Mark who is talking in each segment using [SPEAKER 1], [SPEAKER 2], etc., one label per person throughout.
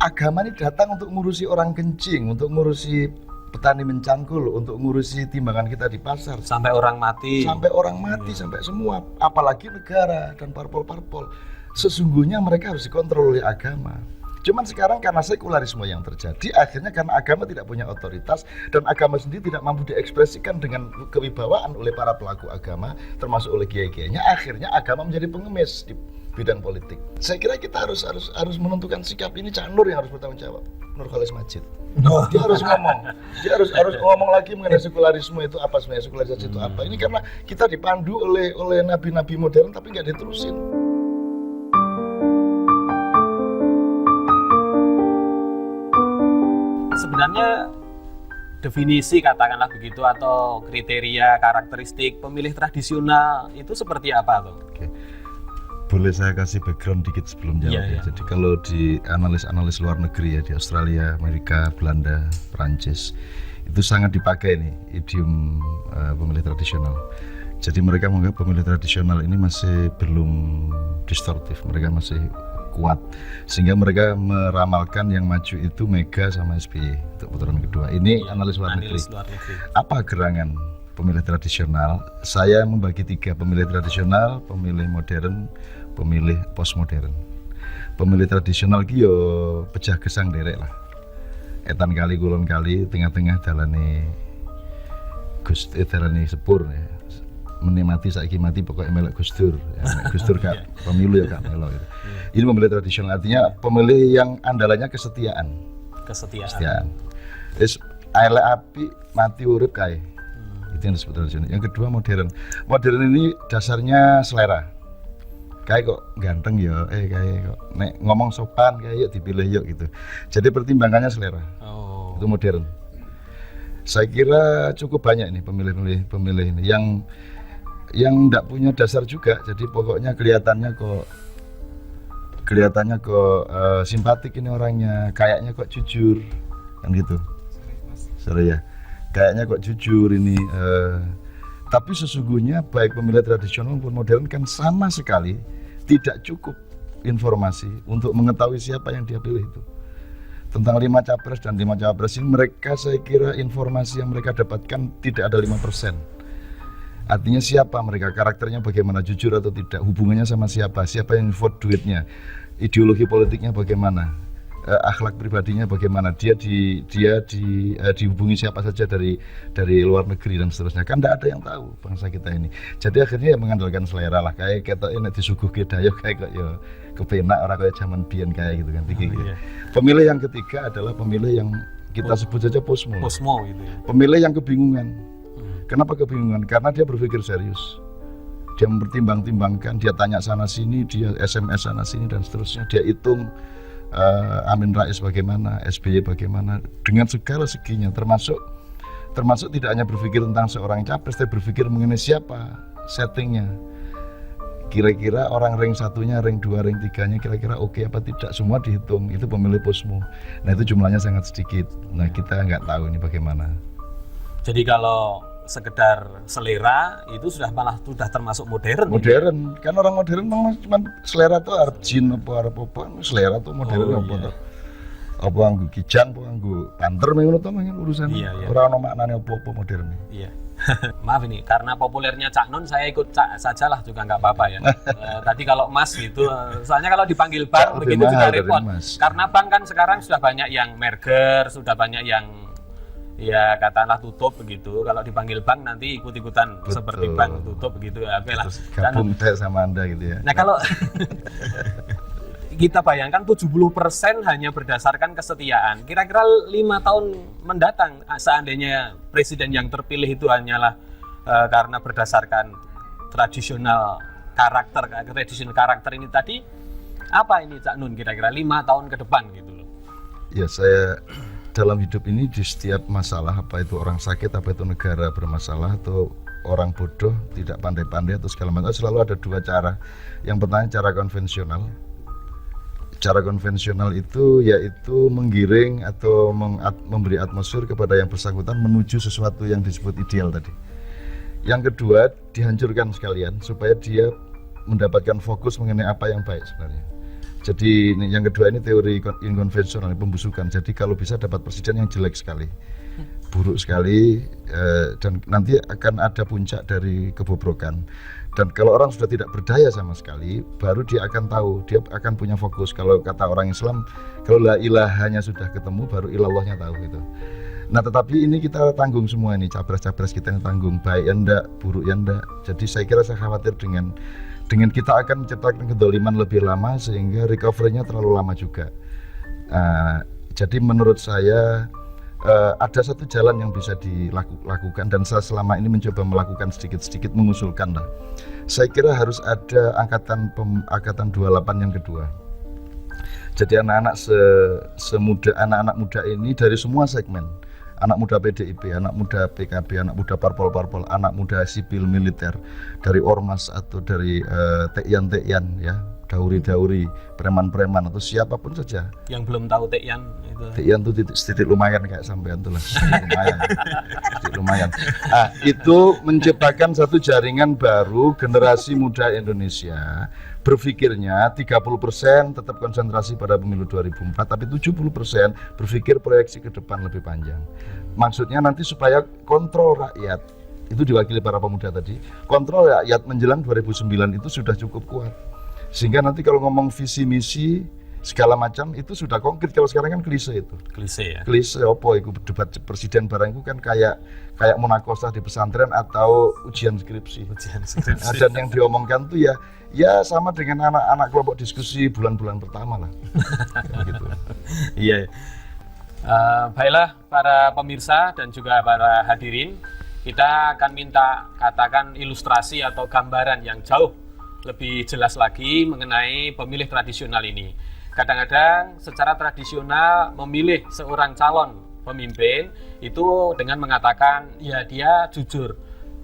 [SPEAKER 1] agama ini datang untuk ngurusi orang kencing, untuk ngurusi petani mencangkul, untuk ngurusi timbangan kita di pasar.
[SPEAKER 2] Sampai orang mati.
[SPEAKER 1] Sampai semua. Apalagi negara dan parpol-parpol. Sesungguhnya mereka harus dikontrol oleh agama. Cuman sekarang karena sekularisme yang terjadi, akhirnya karena agama tidak punya otoritas dan agama sendiri tidak mampu diekspresikan dengan kewibawaan oleh para pelaku agama, termasuk oleh kiai-kiainya, akhirnya agama menjadi pengemis di bidang politik. Saya kira kita harus menentukan sikap ini. Cak Nur yang harus bertanggung jawab. Nur Khalis Majid. Dia harus ngomong. Dia harus ngomong lagi mengenai sekularisme itu apa sebenarnya, sekularisasi itu apa. Ini karena kita dipandu oleh nabi-nabi modern tapi nggak diterusin.
[SPEAKER 2] Sebenarnya definisi katakanlah begitu atau kriteria karakteristik pemilih tradisional itu seperti apa tuh?
[SPEAKER 1] Oke. Boleh saya kasih background dikit sebelum jawab ya. Jadi kalau di analis luar negeri ya, di Australia, Amerika, Belanda, Prancis, itu sangat dipakai nih idiom pemilih tradisional. Jadi mereka menganggap pemilih tradisional ini masih belum distortif, mereka masih kuat, sehingga mereka meramalkan yang maju itu Mega sama SBY untuk putaran kedua. Ini analis luar negeri. Apa gerangan pemilih tradisional? Saya membagi 3, pemilih tradisional, pemilih modern, pemilih postmodern. Pemilih tradisional ki yo pecah gesang derek lah. Etan kali kulon kali tengah-tengah dalane dalane sepur ya. Menikmati saiki mati pokoknya melek Gus Dur. Ya, Gus Dur gak pemilu ya gak melo gitu. Ini pemilih tradisional, artinya pemilih yang andalannya kesetiaan. Wis elek api mati urip kae. Itu yang disebut tradisional. Yang kedua modern. Modern ini dasarnya selera. Kayak kok ganteng ya, kayak kok nek ngomong sopan kayak yuk dipilih yuk gitu. Jadi pertimbangannya selera. Itu modern. Saya kira cukup banyak nih pemilih ini yang enggak punya dasar juga. Jadi pokoknya kelihatannya kok simpatik ini orangnya, kayaknya kok jujur kan gitu. Sorry ya. Kayaknya kok jujur ini tapi sesungguhnya baik pemilih tradisional maupun modern kan sama sekali tidak cukup informasi untuk mengetahui siapa yang dia pilih itu. Tentang 5 capres dan 5 cawapres ini mereka, saya kira informasi yang mereka dapatkan tidak ada 5%. Artinya siapa mereka, karakternya bagaimana, jujur atau tidak, hubungannya sama siapa yang vote duitnya, ideologi politiknya bagaimana, akhlak pribadinya bagaimana, dia dihubungi siapa saja dari luar negeri dan seterusnya. Kan tidak ada yang tahu bangsa kita ini. Jadi akhirnya ya mengandalkan selera lah, kayak kita ini disuguhi dayo kayak kok ya kepenak orang kayak zaman biyen kayak gitu kan. Iya. Pemilih yang ketiga adalah pemilih yang kita sebut saja posmo gitu ya. Pemilih yang kebingungan. Kenapa kebingungan? Karena dia berpikir serius. Dia mempertimbang-timbangkan, dia tanya sana sini, dia SMS sana sini dan seterusnya, dia hitung Amin Rais bagaimana, SBY bagaimana, dengan segala seginya, termasuk tidak hanya berpikir tentang seorang capres, tapi berpikir mengenai siapa settingnya, kira-kira orang ring 1-nya, ring 2, ring 3-nya kira-kira oke apa tidak, semua dihitung. Itu pemilih posmo. Nah itu jumlahnya sangat sedikit. Nah kita nggak tahu ini bagaimana.
[SPEAKER 2] Jadi kalau sekedar selera itu sudah termasuk modern.
[SPEAKER 1] Modern, kan orang modern cuma selera tuh arep jin apa selera tuh modern apa anggo kijang apa anggo banter ngono to urusan. Ora ono maknane apa-apa modern. Iya.
[SPEAKER 2] Maaf ini karena populernya Cak Nun saya ikut sajalah juga nggak apa-apa ya. Tadi kalau Mas gitu, soalnya kalau dipanggil Bang begitu juga repot. Karena Bang kan sekarang sudah banyak yang merger, sudah banyak yang ya katakanlah tutup begitu. Kalau dipanggil Bang nanti ikut-ikutan. Betul. Seperti Bang tutup begitu ya. Oke lah.
[SPEAKER 1] Gabung teh sama Anda gitu ya.
[SPEAKER 2] Nah kalau kita bayangkan 70% hanya berdasarkan kesetiaan. Kira-kira 5 tahun mendatang seandainya presiden yang terpilih itu hanyalah karena berdasarkan tradisional karakter ini tadi, apa ini Cak Nun kira-kira 5 tahun ke depan gitu loh.
[SPEAKER 1] Ya saya dalam hidup ini di setiap masalah, apa itu orang sakit, apa itu negara bermasalah, atau orang bodoh, tidak pandai-pandai atau segala macam, selalu ada 2 cara. Yang pertama cara konvensional. Cara konvensional itu yaitu menggiring atau memberi atmosfer kepada yang bersangkutan menuju sesuatu yang disebut ideal tadi. Yang kedua dihancurkan sekalian supaya dia mendapatkan fokus mengenai apa yang baik sebenarnya. Jadi yang kedua ini teori inkonvensional, pembusukan. Jadi kalau bisa dapat presiden yang jelek sekali, buruk sekali, dan nanti akan ada puncak dari kebobrokan. Dan kalau orang sudah tidak berdaya sama sekali, baru dia akan tahu, dia akan punya fokus. Kalau kata orang Islam, kalau la ilahanya sudah ketemu, baru ilallahnya tahu gitu. Nah tetapi ini kita tanggung semua ini, capres-capres kita yang tanggung, baik ya enggak, buruk ya enggak. Jadi saya kira saya khawatir dengan kita akan menciptakan kedoliman lebih lama sehingga recovery-nya terlalu lama juga. Jadi menurut saya ada satu jalan yang bisa dilakukan dan saya selama ini mencoba melakukan sedikit-sedikit mengusulkan lah. Saya kira harus ada angkatan 28 yang kedua. Jadi anak-anak anak-anak muda ini dari semua segmen. Anak muda PDIP, anak muda PKB, anak muda parpol-parpol, anak muda sipil militer, dari ormas atau dari tekian-tekian ya, dauri-dauri, preman-preman atau siapapun saja.
[SPEAKER 2] Yang belum tahu tekian itu.
[SPEAKER 1] Tekian itu sedikit lumayan kayak sampean tuh lah, sedikit lumayan. Nah, itu menciptakan satu jaringan baru generasi muda Indonesia. Berpikirnya 30% tetap konsentrasi pada pemilu 2004, tapi 70% berpikir proyeksi ke depan lebih panjang. Maksudnya nanti supaya kontrol rakyat, itu diwakili para pemuda tadi, kontrol rakyat menjelang 2009 itu sudah cukup kuat. Sehingga nanti kalau ngomong visi misi segala macam itu sudah konkret. Kalau sekarang kan klise itu.
[SPEAKER 2] Klise ya.
[SPEAKER 1] Klise opo itu debat presiden barang itu kan kayak munakosah di pesantren atau ujian skripsi. Dan yang diomongkan tuh ya sama dengan anak-anak kelompok diskusi bulan-bulan pertama lah. Gitu.
[SPEAKER 2] Iya. Baiklah para pemirsa dan juga para hadirin, kita akan minta katakan ilustrasi atau gambaran yang jauh lebih jelas lagi mengenai pemilih tradisional ini. Kadang-kadang secara tradisional memilih seorang calon pemimpin itu dengan mengatakan ya dia jujur.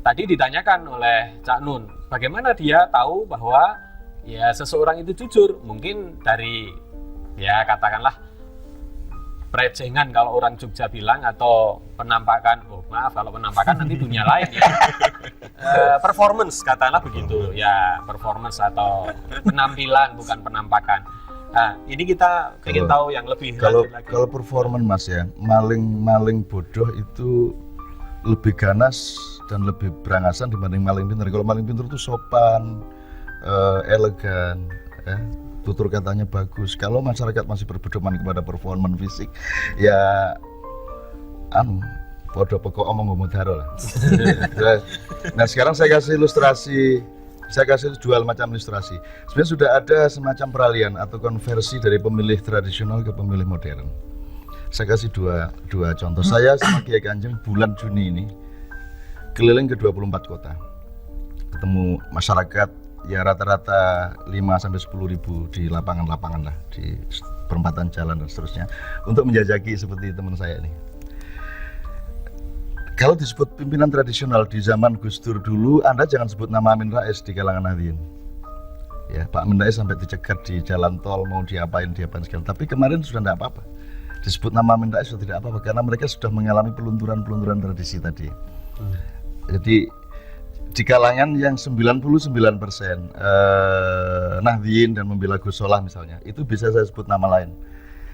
[SPEAKER 2] Tadi ditanyakan oleh Cak Nun, bagaimana dia tahu bahwa ya seseorang itu jujur? Mungkin dari ya katakanlah prejengan kalau orang Jogja bilang, atau penampakan, oh maaf kalau penampakan nanti dunia lain ya. Performance katakanlah begitu ya, performance atau penampilan bukan penampakan. Nah, ini kita ingin tahu yang lebih
[SPEAKER 1] kalau
[SPEAKER 2] lagi.
[SPEAKER 1] Kalau performance Mas ya, maling bodoh itu lebih ganas dan lebih berangasan dibanding maling pintar. Kalau maling pintar itu sopan, elegan, ya, tutur katanya bagus. Kalau masyarakat masih berpedoman kepada performance fisik, ya bodoh pokok omong ngomong lah. Nah sekarang saya kasih ilustrasi. Saya kasih dua macam ilustrasi. Sebenarnya sudah ada semacam peralihan atau konversi dari pemilih tradisional ke pemilih modern. Saya kasih dua contoh. Saya sama Kiai Kanjeng bulan Juni ini keliling ke 24 kota. Ketemu masyarakat ya rata-rata 5-10 ribu di lapangan-lapangan lah, di perempatan jalan dan seterusnya, untuk menjajaki seperti teman saya ini. Kalau disebut pimpinan tradisional di zaman Gus Dur dulu, Anda jangan sebut nama Amin Rais di kalangan Nahdliyin. Ya, Pak Amin Rais sampai dicegat di jalan tol, mau diapain segala. Tapi kemarin sudah tidak apa-apa. Disebut nama Amin Rais sudah tidak apa-apa karena mereka sudah mengalami pelunturan tradisi tadi. Jadi di kalangan yang 99% Nahdliyin dan membela Gus Solah misalnya, itu bisa saya sebut nama lain.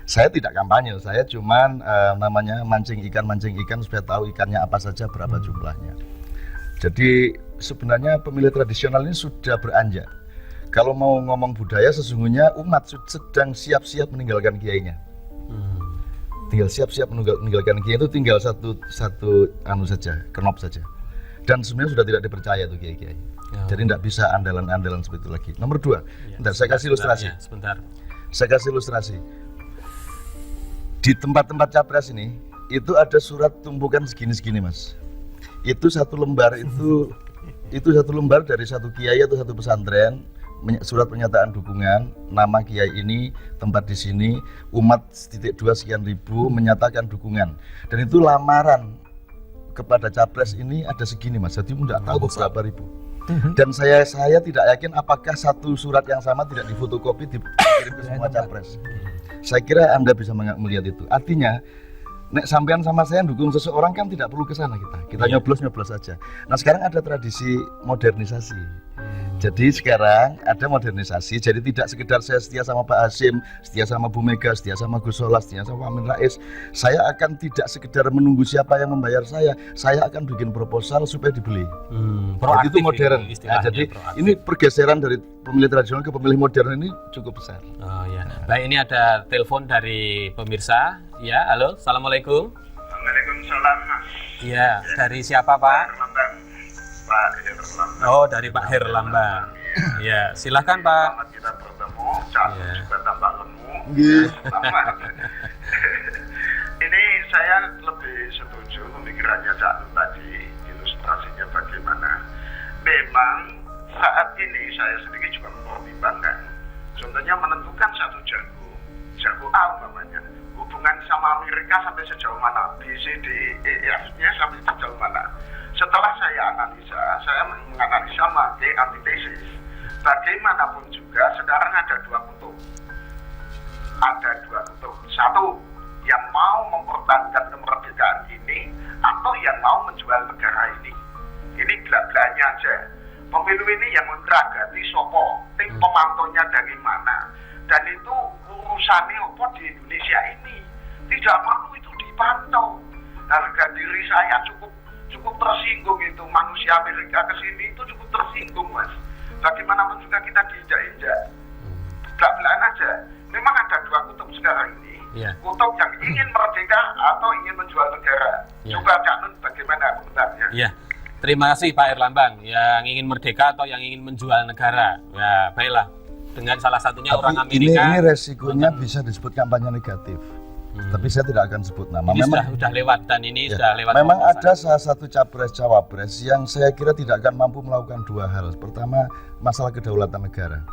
[SPEAKER 1] Saya tidak kampanye, saya cuman namanya mancing ikan supaya tahu ikannya apa saja, berapa jumlahnya. Jadi sebenarnya pemilih tradisional ini sudah beranjak. Kalau mau ngomong budaya, sesungguhnya umat sedang siap-siap meninggalkan kiainya. Tinggal siap-siap meninggalkan kiai, itu tinggal satu saja, kenop saja. Dan sebenarnya sudah tidak dipercaya tuh kiai-kiai. Jadi tidak bisa andalan-andalan seperti itu lagi. Nomor 2, saya kasih ilustrasi. Saya kasih ilustrasi. Di tempat-tempat capres ini, itu ada surat tumpukan segini-segini Mas. Itu satu lembar satu lembar dari satu kiai atau satu pesantren, surat pernyataan dukungan, nama kiai ini, tempat di sini, umat 2 sekian ribu menyatakan dukungan. Dan itu lamaran kepada capres ini ada segini Mas, jadi tidak tahu berapa ribu. Dan saya tidak yakin apakah satu surat yang sama tidak difotokopi dikirim ke semua capres. Saya kira Anda bisa melihat itu. Artinya Nek sampean sama saya dukung seseorang kan tidak perlu ke sana kita nyoblos aja. Nah sekarang ada tradisi modernisasi. Jadi sekarang ada modernisasi, jadi tidak sekedar saya setia sama Pak Hasyim, setia sama Bu Mega, setia sama Gus Solah, setia sama Amin Rais. Saya akan tidak sekedar menunggu siapa yang membayar saya akan bikin proposal supaya dibeli. Jadi itu modern. Nah, jadi proaktif. Ini pergeseran dari pemilih tradisional ke pemilih modern ini cukup besar.
[SPEAKER 2] Oh ya. Baik, ini ada telepon dari pemirsa. Ya, halo, assalamualaikum.
[SPEAKER 3] Waalaikumsalam.
[SPEAKER 2] Iya, dari siapa Pak?
[SPEAKER 3] Pak Herlambang.
[SPEAKER 2] Oh, dari Pak Herlambang. Iya, silakan Pak.
[SPEAKER 3] Selamat kita bertemu, juga tambah lemu. Ini saya lebih setuju pemikirannya Cak Nun tadi, ilustrasinya bagaimana. Memang saat ini saya sendiri juga mempertimbangkan. Contohnya menentukan satu jago A umpamanya. Hubungan sama Amerika sampai sejauh mana, B, C, D, E, F-nya sampai sejauh mana. Setelah saya menganalisa pakai antitesis. Bagaimanapun juga sekarang ada dua kutub. Satu, yang mau mempertahankan kemerdekaan ini atau yang mau menjual negara ini. Ini belak-belaknya aja. Pemilu ini yang menragati sopo, tim pemantaunya dari mana. Dan itu urusannya apa di Indonesia ini. Tidak perlu itu dipantau. Harga diri saya cukup tersinggung itu. Manusia Amerika kesini itu cukup tersinggung, Mas. Bagaimanapun juga kita diinjak-injak. Belak-belakan aja. Memang ada dua kutub sekarang ini. Kutub yang ingin merdeka atau ingin menjual negara. Coba Cak Nun bagaimana komentarnya?
[SPEAKER 2] Iya. Terima kasih Pak Herlambang. Yang ingin merdeka atau yang ingin menjual negara. Ya, baiklah. Dengan salah satunya
[SPEAKER 1] tapi
[SPEAKER 2] orang Amerika.
[SPEAKER 1] Ini resikonya bisa disebut kampanye negatif. Tapi saya tidak akan sebut nama.
[SPEAKER 2] Ini memang sudah lewat dan ini sudah lewat.
[SPEAKER 1] Memang ada salah satu capres-cawapres yang saya kira tidak akan mampu melakukan dua hal. Pertama, masalah kedaulatan negara.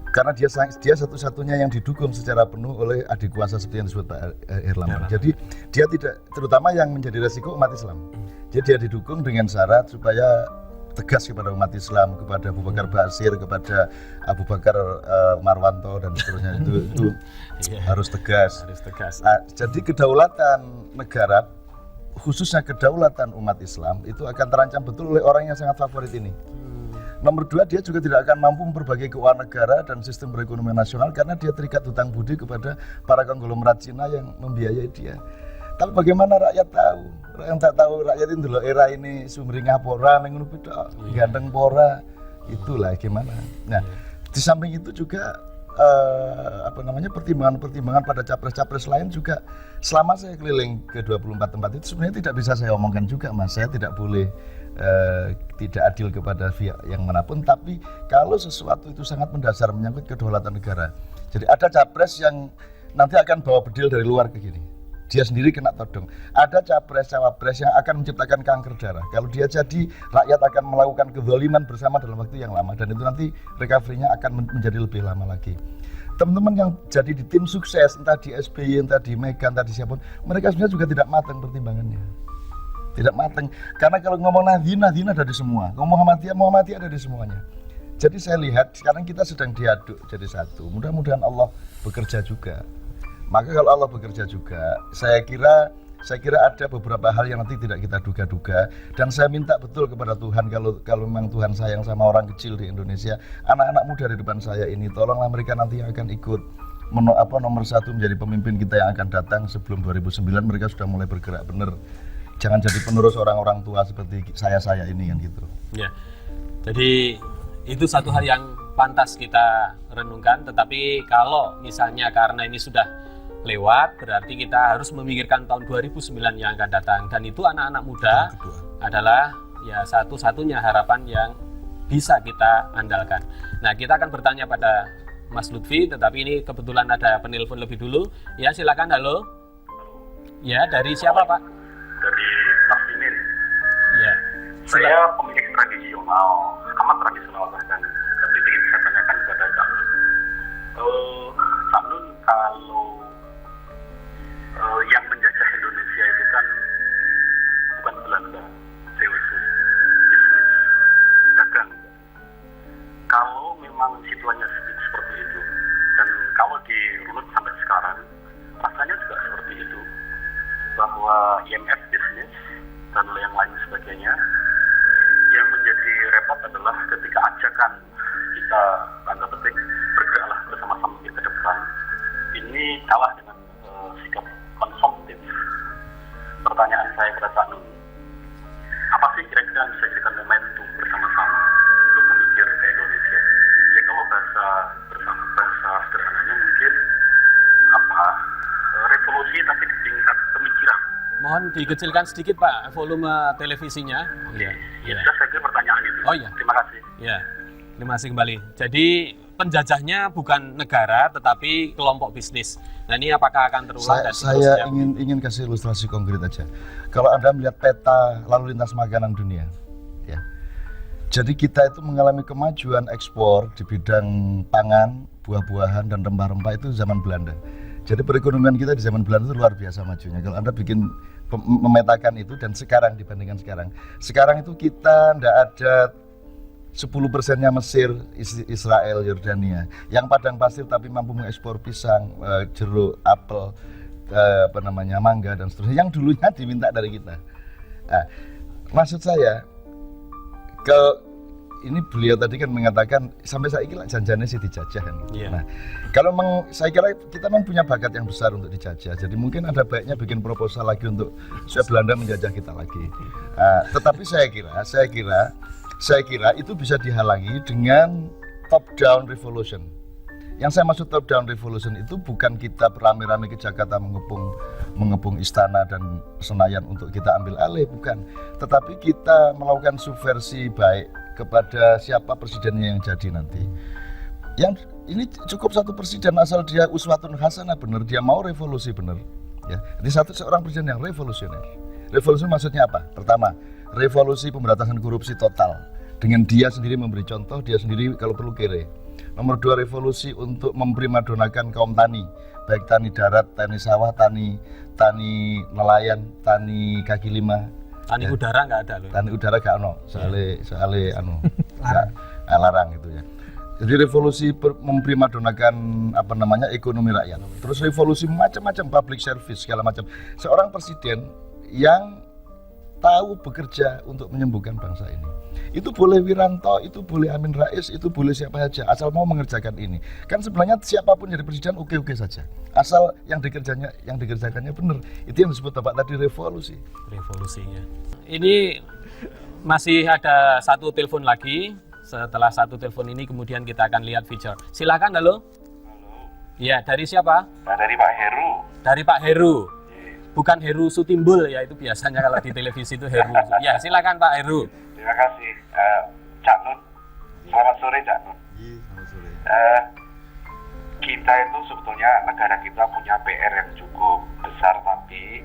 [SPEAKER 1] Karena dia satu-satunya yang didukung secara penuh oleh adik kuasa seperti yang disebut Pak Herlambang. Jadi dia tidak, terutama yang menjadi resiko umat Islam. Jadi dia didukung dengan syarat supaya tegas kepada umat Islam, kepada Abu Bakar Basir, kepada Abu Bakar Marwanto dan seterusnya itu harus tegas. Jadi kedaulatan negara, khususnya kedaulatan umat Islam itu akan terancam betul oleh orang yang sangat favorit ini. Nomor dua, dia juga tidak akan mampu memperbaiki keuangan negara dan sistem perekonomian nasional karena dia terikat hutang budi kepada para konglomerat Cina yang membiayai dia. Tapi bagaimana rakyat tahu? Yang tak tahu rakyat itu loh, era ini sumringah pora, mengono pita, gandeng pora, itulah gimana. Nah, di samping itu juga pertimbangan pada capres-capres lain juga selama saya keliling ke 24 tempat itu sebenarnya tidak bisa saya omongkan juga, Mas. Saya tidak boleh tidak adil kepada pihak yang manapun, tapi kalau sesuatu itu sangat mendasar menyangkut kedaulatan negara. Jadi ada capres yang nanti akan bawa bedil dari luar ke gini. Dia sendiri kena todong. Ada capres-cawapres yang akan menciptakan kanker darah. Kalau dia jadi, rakyat akan melakukan kezaliman bersama dalam waktu yang lama. Dan itu nanti recovery-nya akan menjadi lebih lama lagi. Teman-teman yang jadi di tim sukses, entah di SBY, entah di Mega, entah di siapapun, mereka sebenarnya juga tidak matang pertimbangannya. Tidak matang. Karena kalau ngomong Nahdien ada di semua. Ngomong Muhammadiyah ada di semuanya. Jadi saya lihat sekarang kita sedang diaduk jadi satu. Mudah-mudahan Allah bekerja juga. Maka kalau Allah bekerja juga, saya kira ada beberapa hal yang nanti tidak kita duga-duga, dan saya minta betul kepada Tuhan kalau memang Tuhan sayang sama orang kecil di Indonesia, anak-anak muda di depan saya ini, tolonglah mereka nanti yang akan ikut nomor satu menjadi pemimpin kita yang akan datang sebelum 2009. Mereka sudah mulai bergerak benar. Jangan jadi penerus orang-orang tua seperti saya ini kan gitu.
[SPEAKER 2] Ya. Jadi itu satu hal yang pantas kita renungkan, tetapi kalau misalnya karena ini sudah lewat, berarti kita harus memikirkan tahun 2009 yang akan datang, dan itu anak-anak muda adalah ya satu-satunya harapan yang bisa kita andalkan. Nah, kita akan bertanya pada Mas Lutfi, tetapi ini kebetulan ada penelpon lebih dulu. Ya, silakan. Halo. Ya, dari siapa, Pak?
[SPEAKER 3] Dari Mas Imin.
[SPEAKER 2] Ya.
[SPEAKER 3] Saya pemilik tradisional, amat tradisional bahkan. Tapi ingin saya tanyakan kepada Cak Nun. Cak Nun, kalau yang menjajah Indonesia itu kan bukan Belanda, CWC, bisnis, dagang. Kalau memang situasinya seperti itu, dan kalau dirunut sampai sekarang, rasanya juga seperti itu.
[SPEAKER 2] dikecilkan sedikit Pak volume televisinya. Iya. Iya.
[SPEAKER 3] Saya kira pertanyaan itu.
[SPEAKER 2] Oh iya.
[SPEAKER 3] Terima kasih.
[SPEAKER 2] Ya, terima kasih kembali. Jadi penjajahnya bukan negara tetapi kelompok bisnis. Nah ini apakah akan terulang?
[SPEAKER 1] Saya ingin kasih ilustrasi konkret aja. Kalau Anda melihat peta lalu lintas makanan dunia, ya. Jadi kita itu mengalami kemajuan ekspor di bidang pangan, buah-buahan dan rempah-rempah itu zaman Belanda. Jadi perekonomian kita di zaman Belanda itu luar biasa majunya. Kalau Anda bikin memetakan itu dan sekarang dibandingkan sekarang itu kita tidak ada 10%-nya Mesir, Israel, Yordania, yang padang pasir tapi mampu mengekspor pisang, jeruk, apel, mangga dan seterusnya, yang dulunya diminta dari kita. Nah, maksud saya, ini beliau tadi kan mengatakan sampai saya kira janjiannya sih dijajah kan.
[SPEAKER 2] Yeah.
[SPEAKER 1] Nah, kalau saya kira kita memang punya bakat yang besar untuk dijajah. Jadi mungkin ada baiknya bikin proposal lagi untuk supaya Belanda menjajah kita lagi. Tetapi saya kira itu bisa dihalangi dengan top down revolution. Yang saya maksud top down revolution itu bukan kita beramai-ramai ke Jakarta mengepung istana dan Senayan untuk kita ambil alih, bukan. Tetapi kita melakukan subversi baik kepada siapa presidennya yang jadi nanti. Yang ini cukup satu presiden asal dia uswatun hasanah, benar, dia mau revolusi benar. Ya, ini seorang presiden yang revolusioner. Revolusi maksudnya apa? Pertama, revolusi pemberantasan korupsi total. Dengan dia sendiri memberi contoh, dia sendiri kalau perlu kere. Nomor 2, revolusi untuk memprimadonakan kaum tani, baik tani darat, tani sawah, tani nelayan, tani kaki lima.
[SPEAKER 2] Tani udara nggak ada loh.
[SPEAKER 1] Tani udara nggak ono, soalnya larang itu ya. Jadi revolusi memprimadonakan ekonomi rakyat. Terus revolusi macam-macam, public service segala macam. Seorang presiden yang tahu bekerja untuk menyembuhkan bangsa ini. Itu boleh Wiranto, itu boleh Amin Rais, itu boleh siapa saja, asal mau mengerjakan ini. Kan sebenarnya siapapun jadi presiden oke-oke saja. Asal yang dikerjakannya benar. Itu yang disebut Bapak tadi revolusi. Revolusinya.
[SPEAKER 2] Ini masih ada satu telepon lagi. Setelah satu telepon ini kemudian kita akan lihat feature. Silakan, halo.
[SPEAKER 3] Halo.
[SPEAKER 2] Ya, dari siapa?
[SPEAKER 3] Dari Pak Heru.
[SPEAKER 2] Dari Pak Heru. Bukan Heru Sutimbul ya, itu biasanya kalau di televisi itu Heru. Ya, silakan Pak Heru.
[SPEAKER 3] Terima kasih, Cak Nun. Selamat sore, Cak Nun.
[SPEAKER 1] Iya, selamat sore.
[SPEAKER 3] Kita itu sebetulnya negara kita punya PR yang cukup besar, tapi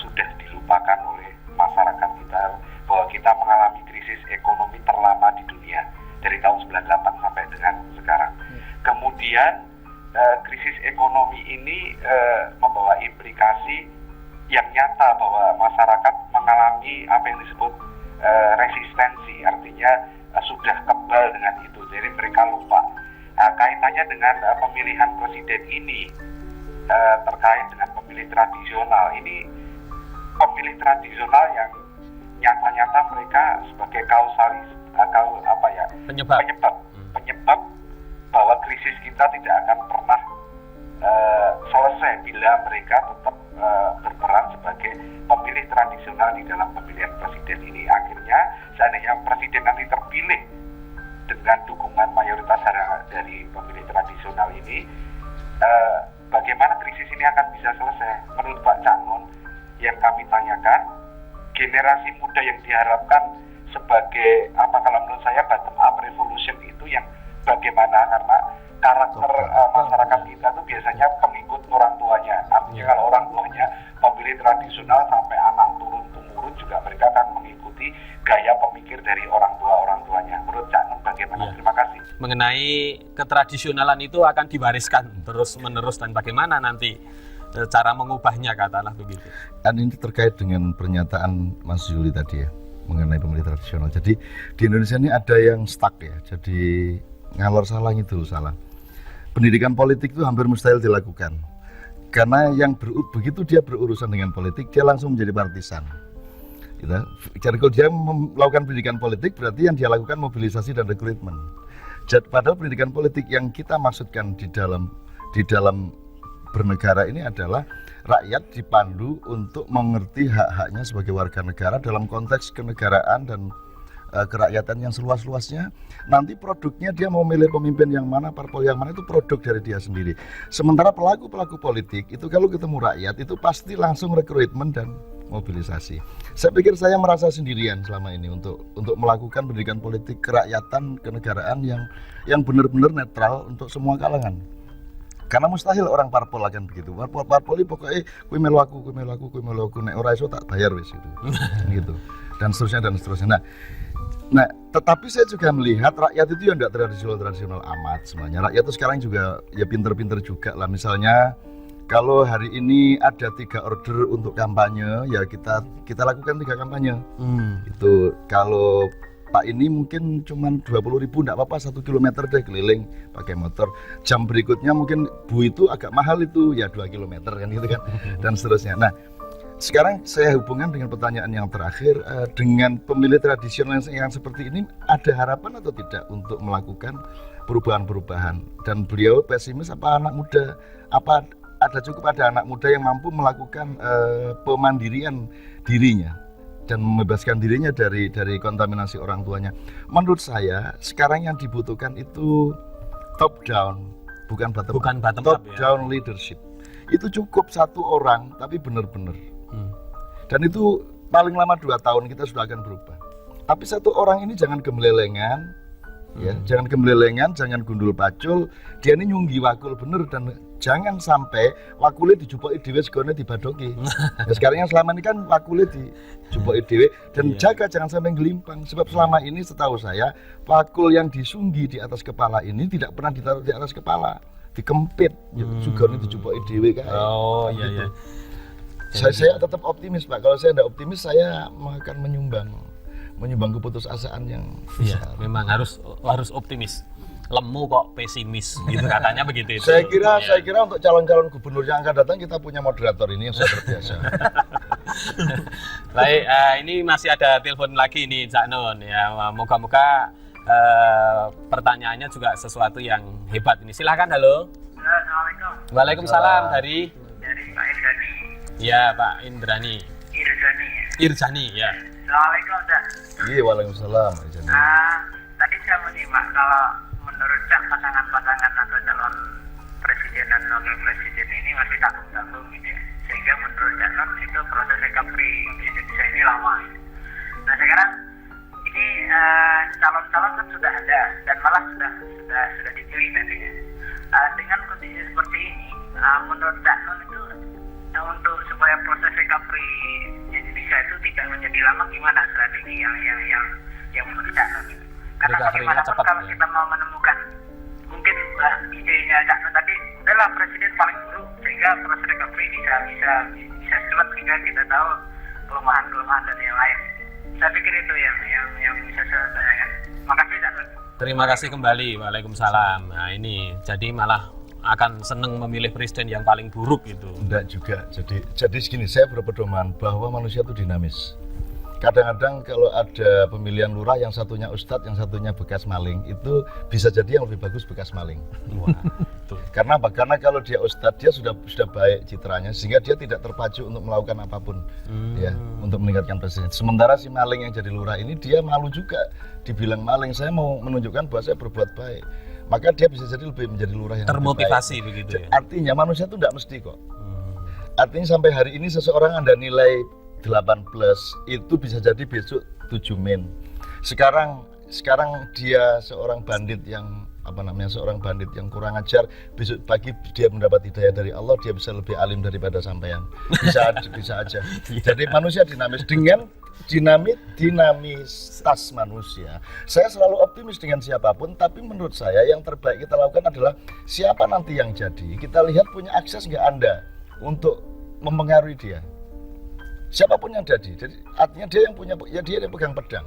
[SPEAKER 3] sudah dilupakan oleh masyarakat kita bahwa kita mengalami krisis ekonomi terlama di dunia dari tahun 98 sampai dengan sekarang. Kemudian krisis ekonomi ini membawa implikasi yang nyata bahwa masyarakat mengalami apa yang disebut resistensi, artinya sudah kebal dengan itu, jadi mereka lupa. Kaitannya dengan pemilihan presiden ini terkait dengan pemilih tradisional, ini pemilih tradisional yang nyata-nyata mereka sebagai penyebab bahwa krisis kita tidak akan pernah selesai bila mereka tetap berperan sebagai pemilih tradisional di dalam pemilihan presiden ini. Akhirnya seandainya presiden nanti terpilih dengan dukungan mayoritas dari pemilih tradisional ini, bagaimana krisis ini akan bisa selesai? Menurut Pak Cak Nun, yang kami tanyakan, generasi muda yang diharapkan sebagai kalau menurut saya bottom up revolution itu yang bagaimana, karena karakter masyarakat kita itu biasanya pengikut orang tuanya. Artinya kalau orang tuanya pemilih tradisional sampai anak turun-temurun juga mereka akan mengikuti gaya pemikir dari orang tuanya. Menurut Cak Nun bagaimana? Terima kasih.
[SPEAKER 2] Mengenai ketradisionalan itu akan diwariskan terus-menerus, dan bagaimana nanti cara mengubahnya, katakanlah begitu.
[SPEAKER 1] Dan ini terkait dengan pernyataan Mas Yuli tadi ya, mengenai pemilih tradisional. Jadi di Indonesia ini ada yang stuck ya, jadi ngalor salah gitu salah. Pendidikan politik itu hampir mustahil dilakukan, karena yang begitu dia berurusan dengan politik, dia langsung menjadi partisan. Gitu. Jadi kalau dia melakukan pendidikan politik, berarti yang dia lakukan mobilisasi dan rekrutmen. Padahal pendidikan politik yang kita maksudkan di dalam bernegara ini adalah rakyat dipandu untuk mengerti hak-haknya sebagai warga negara dalam konteks kenegaraan dan kerakyatan yang seluas-luasnya. Nanti produknya dia mau milih pemimpin yang mana, parpol yang mana, itu produk dari dia sendiri. Sementara pelaku-pelaku politik itu kalau ketemu rakyat itu pasti langsung rekrutmen dan mobilisasi. Saya pikir saya merasa sendirian selama ini untuk melakukan pendidikan politik kerakyatan kenegaraan yang benar-benar netral untuk semua kalangan. Karena mustahil orang parpol akan begitu. Parpol ini pokoknya kuwi melu aku, nek ora iso tak bayar wis gitu. Gitu. Dan seterusnya. Nah, tetapi saya juga melihat rakyat itu yang enggak tradisional amat sebenarnya. Rakyat itu sekarang juga ya pinter-pinter juga lah. Misalnya kalau hari ini ada 3 order untuk kampanye, ya kita lakukan 3 kampanye. Itu kalau Pak ini mungkin cuma 20.000 enggak apa-apa 1 kilometer deh keliling pakai motor. Jam berikutnya mungkin Bu itu agak mahal itu ya 2 kilometer kan gitu kan dan seterusnya. Nah, sekarang saya hubungkan dengan pertanyaan yang terakhir, dengan pemilih tradisional yang seperti ini ada harapan atau tidak untuk melakukan perubahan-perubahan? Dan beliau pesimis apa anak muda? Apa ada anak muda yang mampu melakukan pemandirian dirinya dan membebaskan dirinya dari kontaminasi orang tuanya? Menurut saya sekarang yang dibutuhkan itu top down, bukan bottom
[SPEAKER 2] up,
[SPEAKER 1] down leadership. Itu cukup 1 orang tapi benar-benar. Dan itu paling lama 2 tahun kita sudah akan berubah. Tapi 1 orang ini jangan gemblelengan, ya, jangan gemblelengan, jangan gundul pacul. Dia ini nyunggi wakul bener dan jangan sampai wakulnya dijupoki dhewe segone dibadoki. Ya, sekarang yang selama ini kan wakulnya dijupoki dhewe dan jaga jangan sampai gelimpang. Sebab selama ini setahu saya wakul yang disunggi di atas kepala ini tidak pernah ditaruh di atas kepala, dikempit. Segone dijupoki dhewe kae.
[SPEAKER 2] Oh iya iya.
[SPEAKER 1] Saya tetap optimis Pak. Kalau saya tidak optimis saya akan menyumbang keputusasaan yang besar.
[SPEAKER 2] Iya, memang harus optimis. Lemu kok pesimis gitu katanya begitu itu.
[SPEAKER 1] Saya kira untuk calon-calon gubernur yang akan datang kita punya moderator ini yang sudah terbiasa.
[SPEAKER 2] Baik, ini masih ada telepon lagi nih Cak Nun ya. Moga-moga pertanyaannya juga sesuatu yang hebat ini. Silakan, halo.
[SPEAKER 3] Assalamualaikum.
[SPEAKER 2] Waalaikumsalam dari
[SPEAKER 3] Pak Indrani.
[SPEAKER 2] Ya, Pak Indrani. Irjani ya.
[SPEAKER 3] Assalamualaikum, Cak.
[SPEAKER 1] Iya, waalaikumsalam.
[SPEAKER 3] Tadi saya menyimak kalau menurut Cak pasangan-pasangan atau calon presiden dan wakil presiden ini masih tanggung-tanggung gitu ya. Sehingga menurut Cak Nun itu proses recovery di Indonesia ini lama. Nah sekarang ini calon-calon kan sudah ada dan malah sudah dipilih nantinya. Dengan kondisi seperti ini, menurut Cak Nun itu untuk supaya proses recovery Indonesia itu tidak menjadi lama, gimana strategi yang menurut Cak Nun itu? Karena bagaimanapun kalau kita mau menemukan mungkin idenya Cak Nun tadi, udahlah presiden paling buruk sehingga proses recovery bisa cepat sehingga kita tahu kelemahan dan yang lain. Saya pikir itu yang bisa saya tanyakan. Makasih Cak Nun.
[SPEAKER 2] Terima kasih kembali. Waalaikumsalam. Nah ini jadi malah akan seneng memilih presiden yang paling buruk itu.
[SPEAKER 1] Enggak juga. Jadi segini, saya berpedoman bahwa manusia itu dinamis. Kadang-kadang kalau ada pemilihan lurah yang satunya ustadz, yang satunya bekas maling, itu bisa jadi yang lebih bagus bekas maling.
[SPEAKER 2] Wah,
[SPEAKER 1] Karena apa? Karena kalau dia ustadz, dia sudah baik citranya, sehingga dia tidak terpacu untuk melakukan apapun, ya, untuk meningkatkan presiden. Sementara si maling yang jadi lurah ini dia malu juga, dibilang maling. Saya mau menunjukkan bahwa saya berbuat baik, maka dia bisa jadi menjadi lurah yang
[SPEAKER 2] termotivasi
[SPEAKER 1] lebih baik.
[SPEAKER 2] Begitu ya.
[SPEAKER 1] Artinya manusia itu tidak mesti kok. Artinya sampai hari ini seseorang Anda nilai 8+ itu bisa jadi besok 7 min. Sekarang dia seorang bandit yang seorang bandit yang kurang ajar, besok pagi dia mendapat hidayah dari Allah, dia bisa lebih alim daripada sampean. Bisa aja. Jadi manusia dinamis dengan dinamitas manusia. Saya selalu optimis dengan siapapun, tapi menurut saya yang terbaik kita lakukan adalah siapa nanti yang jadi. Kita lihat punya akses nggak Anda untuk mempengaruhi dia. Siapapun yang jadi artinya dia yang punya, ya dia yang pegang pedang.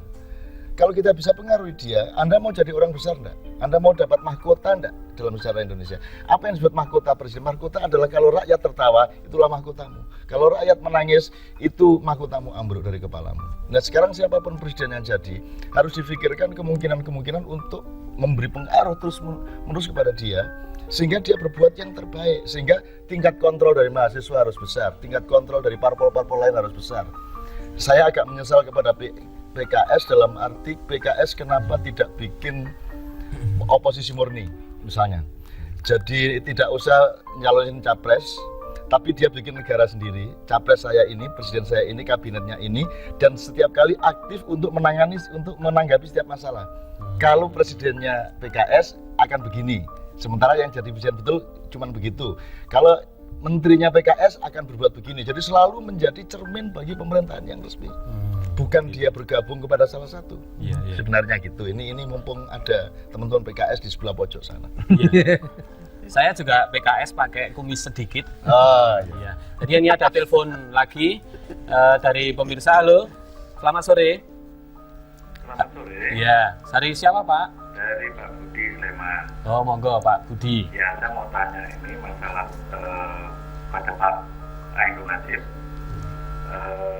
[SPEAKER 1] Kalau kita bisa pengaruhi dia, Anda mau jadi orang besar enggak? Anda mau dapat mahkota enggak dalam sejarah Indonesia? Apa yang disebut mahkota presiden? Mahkota adalah kalau rakyat tertawa, itulah mahkotamu. Kalau rakyat menangis, itu mahkotamu ambruk dari kepalamu. Nah sekarang siapapun presiden yang jadi, harus difikirkan kemungkinan untuk memberi pengaruh terus-menerus kepada dia, sehingga dia berbuat yang terbaik, sehingga tingkat kontrol dari mahasiswa harus besar, tingkat kontrol dari parpol-parpol lain harus besar. Saya agak menyesal kepada PKS dalam arti PKS kenapa tidak bikin oposisi murni misalnya. Jadi tidak usah nyalonin capres, Tapi dia bikin negara sendiri, capres saya ini, presiden saya ini, kabinetnya ini, dan setiap kali aktif untuk menanggapi setiap masalah. Kalau presidennya PKS akan begini, sementara yang jadi presiden betul cuman begitu. Kalau menterinya PKS akan berbuat begini. Jadi selalu menjadi cermin bagi pemerintahan yang resmi. Bukan dia bergabung kepada salah satu. Sebenarnya gitu. Ini mumpung ada teman-teman PKS di sebelah pojok sana.
[SPEAKER 2] Saya juga PKS pakai kumis sedikit.
[SPEAKER 1] Oh iya.
[SPEAKER 2] Jadi ini ada telepon lagi dari pemirsa. Halo, selamat sore.
[SPEAKER 3] Selamat sore.
[SPEAKER 2] Iya, dari siapa Pak?
[SPEAKER 3] Dari Pak Budi Sleman.
[SPEAKER 2] Oh monggo Pak Budi.
[SPEAKER 3] Ya, saya mau tanya ini masalah pada Pak Ainun Nasib.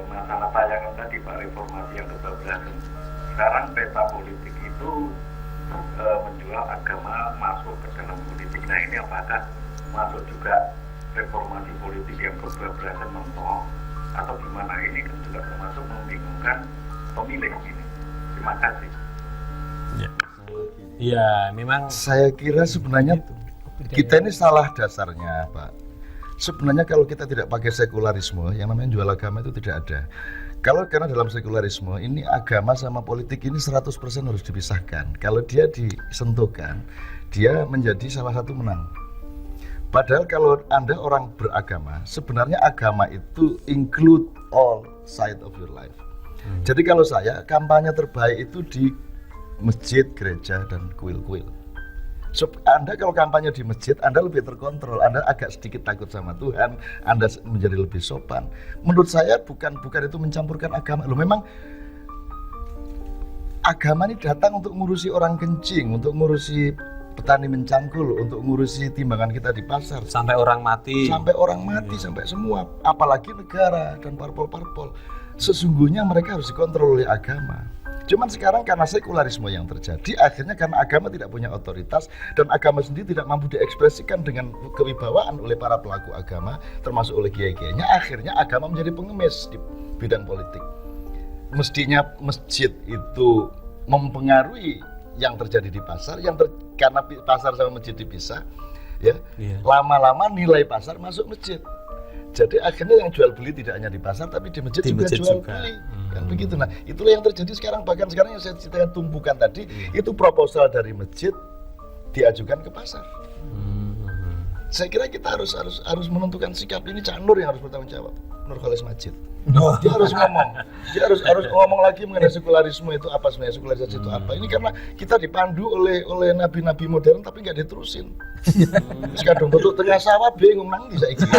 [SPEAKER 3] Masalah tayangan tadi Pak, reformasi yang kebablasan. Sekarang peta politik itu menjual agama masuk ke dalam politik. Nah ini apakah masuk juga reformasi politik yang kebablasan mentok atau gimana? Ini kan juga termasuk membingungkan pemilih ini. Terima kasih.
[SPEAKER 2] Iya, memang
[SPEAKER 1] saya kira sebenarnya kita ini salah dasarnya, Pak. Sebenarnya kalau kita tidak pakai sekularisme, yang namanya jual agama itu tidak ada. Karena dalam sekularisme ini agama sama politik ini 100% harus dipisahkan. Kalau dia disentuhkan, dia menjadi salah satu menang. Padahal kalau Anda orang beragama, sebenarnya agama itu include all side of your life. Jadi kalau saya, kampanye terbaik itu di masjid, gereja, dan kuil-kuil. So, Anda kalau kampanye di masjid, Anda lebih terkontrol, Anda agak sedikit takut sama Tuhan, Anda menjadi lebih sopan. Menurut saya bukan itu mencampurkan agama. Loh, memang agama ini datang untuk ngurusi orang kencing, untuk ngurusi petani mencangkul, untuk ngurusi timbangan kita di pasar.
[SPEAKER 2] Sampai orang mati.
[SPEAKER 1] Sampai orang mati, sampai semua. Apalagi negara dan parpol-parpol. Sesungguhnya mereka harus dikontrol oleh agama. Cuman sekarang karena sekularisme yang terjadi, akhirnya karena agama tidak punya otoritas dan agama sendiri tidak mampu diekspresikan dengan kewibawaan oleh para pelaku agama, termasuk oleh kiai-kiainya, akhirnya agama menjadi pengemis di bidang politik. Mestinya masjid itu mempengaruhi yang terjadi di pasar, karena pasar sama masjid dipisah, ya. Lama-lama nilai pasar masuk masjid. Jadi akhirnya yang jual beli tidak hanya di pasar tapi di masjid juga jual beli. Kan begitu. Nah, itulah yang terjadi sekarang. Bahkan sekarang yang saya ceritakan tumpukan tadi itu proposal dari masjid diajukan ke pasar. Saya kira kita harus menentukan sikap. Ini Cak Nur yang harus bertanggung jawab. Nurholis Majid. Dia harus ngomong. Dia harus ngomong lagi mengenai sekularisme itu apa sebenarnya, sekularisasi itu apa. Ini karena kita dipandu oleh nabi-nabi modern tapi nggak diterusin. Sekarang tutup tengah sawah bingung nang bisa iki.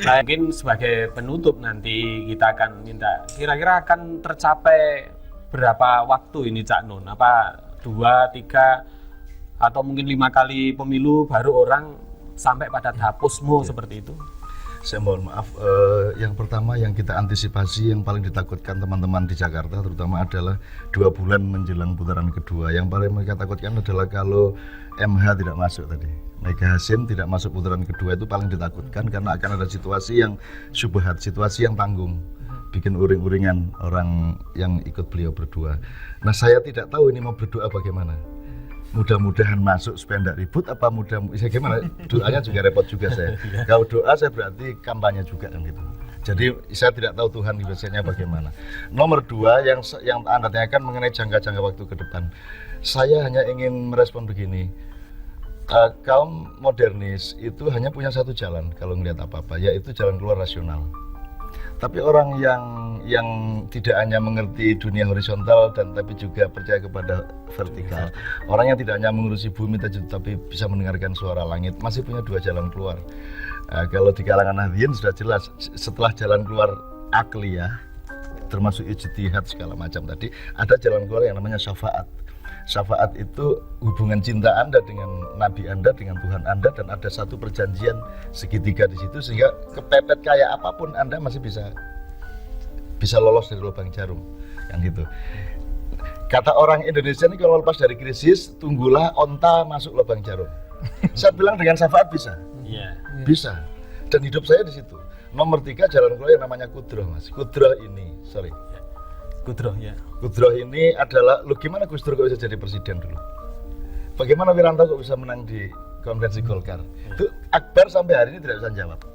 [SPEAKER 2] Nah, mungkin sebagai penutup nanti kita akan minta kira-kira akan tercapai berapa waktu ini Cak Nun? Apa 2, 3 atau mungkin 5 kali pemilu baru orang sampai pada tahap posmo seperti itu?
[SPEAKER 1] Saya mohon maaf, yang pertama yang kita antisipasi, yang paling ditakutkan teman-teman di Jakarta terutama adalah 2 bulan menjelang putaran kedua. Yang paling mereka takutkan adalah kalau MH tidak masuk tadi, Mega Hasim tidak masuk putaran kedua, itu paling ditakutkan karena akan ada situasi yang syubhat, situasi yang tanggung, bikin uring-uringan orang yang ikut beliau berdua. Nah, saya tidak tahu ini mau berdoa bagaimana. Mudah-mudahan masuk supaya tidak ribut, apa saya gimana, doanya juga repot juga saya. Kalau doa saya berarti kampanye juga kan gitu. Jadi saya tidak tahu Tuhan biasanya bagaimana. Nomor 2 yang Anda tanyakan mengenai jangka-jangka waktu ke depan, saya hanya ingin merespon begini. Kaum modernis itu hanya punya satu jalan kalau melihat apa-apa, yaitu jalan keluar rasional. Tapi orang yang tidak hanya mengerti dunia horizontal dan tapi juga percaya kepada vertikal, orang yang tidak hanya mengurusi bumi tapi bisa mendengarkan suara langit, masih punya 2 jalan keluar. Kalau di kalangan Nahdliyin sudah jelas, setelah jalan keluar akliyah, termasuk ijtihad segala macam tadi, ada jalan keluar yang namanya syafaat. Syafaat itu hubungan cinta Anda dengan Nabi Anda, dengan Tuhan Anda, dan ada satu perjanjian segitiga di situ sehingga kepepet kayak apapun Anda masih bisa lolos dari lubang jarum, yang gitu. Kata orang Indonesia ini kalau lepas dari krisis, tunggulah onta masuk lubang jarum. Saya bilang dengan syafaat bisa, bisa. Dan hidup saya di situ. Nomor 3 jalan keluar yang namanya kudroh, Mas. Kudroh ini, Kudroh ini adalah, lu gimana Gus Dur kok bisa jadi presiden dulu? Bagaimana Wiranto kok bisa menang di konvensi Golkar? Itu Akbar sampai hari ini tidak bisa jawab.